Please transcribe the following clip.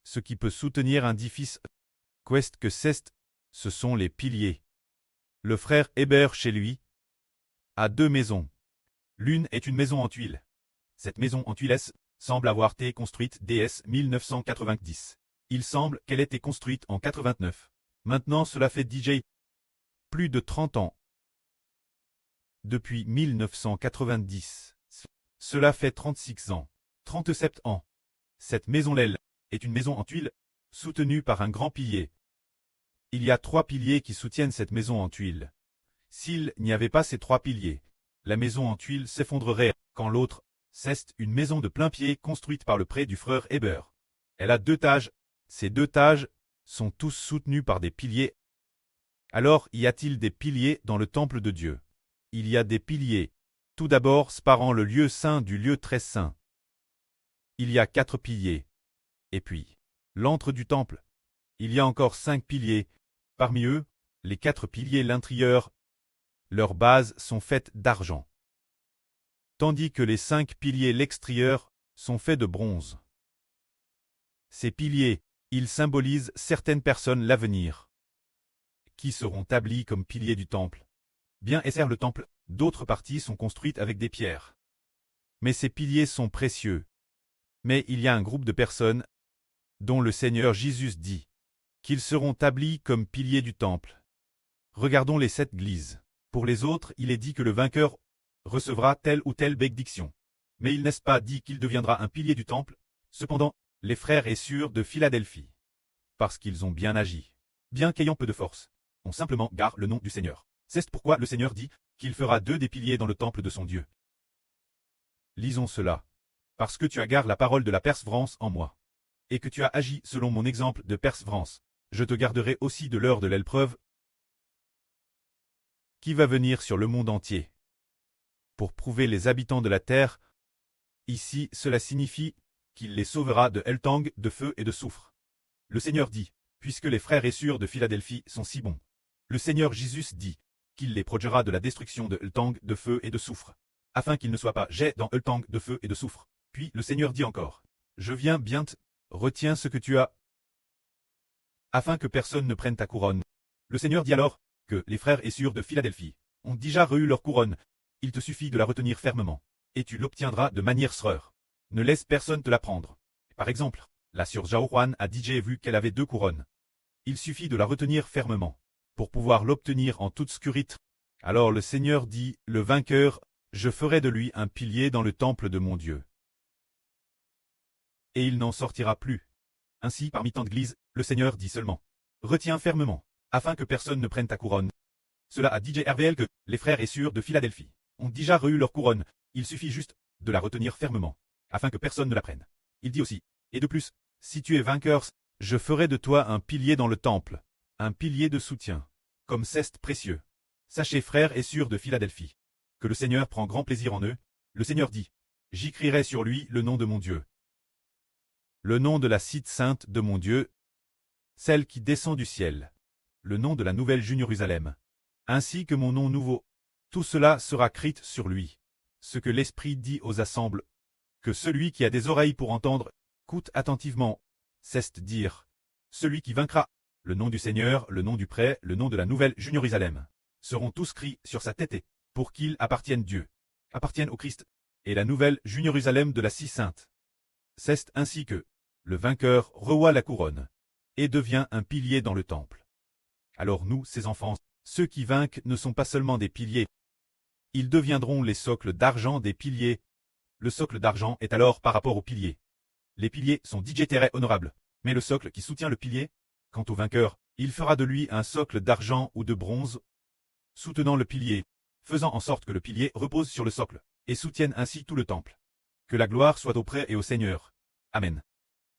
ce qui peut soutenir un édifice. Quest que c'est, ce sont les piliers. Le frère Héber chez lui a 2 maisons. L'une est une maison en tuiles. Cette maison en tuiles semble avoir été construite dès 1990. Il semble qu'elle ait été construite en 89. Maintenant cela fait DJ plus de 30 ans. Depuis 1990. Cela fait 36 ans. 37 ans. Cette maison l'aile est une maison en tuiles, soutenue par un grand pilier. Il y a 3 piliers qui soutiennent cette maison en tuiles. S'il n'y avait pas ces 3 piliers, la maison en tuiles s'effondrerait, quand l'autre, c'est une maison de plein pied construite par le pré du frère Héber. Elle a 2 étages. Ces 2 étages sont tous soutenus par des piliers. Alors y a-t-il des piliers dans le temple de Dieu? Il y a des piliers. Tout d'abord séparant le lieu saint du lieu très saint. Il y a 4 piliers. Et puis, l'antre du temple. Il y a encore 5 piliers. Parmi eux, les 4 piliers l'intérieur. Leurs bases sont faites d'argent. Tandis que les 5 piliers l'extérieur sont faits de bronze. Ces piliers, ils symbolisent certaines personnes l'avenir, qui seront établies comme piliers du temple. Bien et sert le temple, d'autres parties sont construites avec des pierres. Mais ces piliers sont précieux. Mais il y a un groupe de personnes dont le Seigneur Jésus dit qu'ils seront établis comme piliers du temple. Regardons les 7 églises. Pour les autres, il est dit que le vainqueur recevra telle ou telle bénédiction. Mais il n'est pas dit qu'il deviendra un pilier du temple. Cependant, les frères et sœurs de Philadelphie, parce qu'ils ont bien agi, bien qu'ayant peu de force, ont simplement gardé le nom du Seigneur. C'est pourquoi le Seigneur dit qu'il fera 2 des piliers dans le temple de son Dieu. Lisons cela. Parce que tu as gardé la parole de la persévérance en moi, et que tu as agi selon mon exemple de persévérance, je te garderai aussi de l'heure de l'épreuve qui va venir sur le monde entier. Pour prouver les habitants de la terre, ici cela signifie qu'il les sauvera de Eltang, de feu et de soufre. Le Seigneur dit, puisque les frères et sœurs de Philadelphie sont si bons. Le Seigneur Jésus dit qu'il les protégera de la destruction de Eltang, de feu et de soufre, afin qu'ils ne soient pas jetés dans Eltang, de feu et de soufre. Puis le Seigneur dit encore, je viens bientôt, retiens ce que tu as, afin que personne ne prenne ta couronne. Le Seigneur dit alors que les frères et sœurs de Philadelphie ont déjà reçu leur couronne. Il te suffit de la retenir fermement, et tu l'obtiendras de manière sûre. Ne laisse personne te la prendre. Par exemple, la sœur Zhao Juan a déjà vu qu'elle avait 2 couronnes. Il suffit de la retenir fermement, pour pouvoir l'obtenir en toute sécurité. Alors le Seigneur dit, le vainqueur, je ferai de lui un pilier dans le temple de mon Dieu. Et il n'en sortira plus. Ainsi, parmi tant d'églises, le Seigneur dit seulement, retiens fermement, afin que personne ne prenne ta couronne. Cela a dit RVL que les frères et sœurs de Philadelphie ont déjà reçu leur couronne. Il suffit juste de la retenir fermement, afin que personne ne la prenne. Il dit aussi, et de plus, si tu es vainqueur, je ferai de toi un pilier dans le temple, un pilier de soutien, comme c'est précieux. Sachez frères et sœurs de Philadelphie, que le Seigneur prend grand plaisir en eux. Le Seigneur dit, j'écrirai sur lui le nom de mon Dieu. Le nom de la cité sainte de mon Dieu, celle qui descend du ciel, le nom de la nouvelle Jérusalem, ainsi que mon nom nouveau. Tout cela sera écrit sur lui. Ce que l'Esprit dit aux assemblées, que celui qui a des oreilles pour entendre, écoute attentivement, c'est dire, celui qui vaincra, le nom du Seigneur, le nom du prêtre, le nom de la nouvelle Jérusalem, seront tous écrits sur sa tête, pour qu'il appartienne Dieu, appartienne au Christ, et la nouvelle Jérusalem de la si sainte. C'est ainsi que, le vainqueur reçoit la couronne, et devient un pilier dans le temple. Alors nous, ses enfants, ceux qui vainquent ne sont pas seulement des piliers, ils deviendront les socles d'argent des piliers. Le socle d'argent est alors par rapport aux piliers. Les piliers sont très honorables, mais le socle qui soutient le pilier, quant au vainqueur, il fera de lui un socle d'argent ou de bronze, soutenant le pilier, faisant en sorte que le pilier repose sur le socle, et soutienne ainsi tout le temple. Que la gloire soit auprès et au Seigneur. Amen.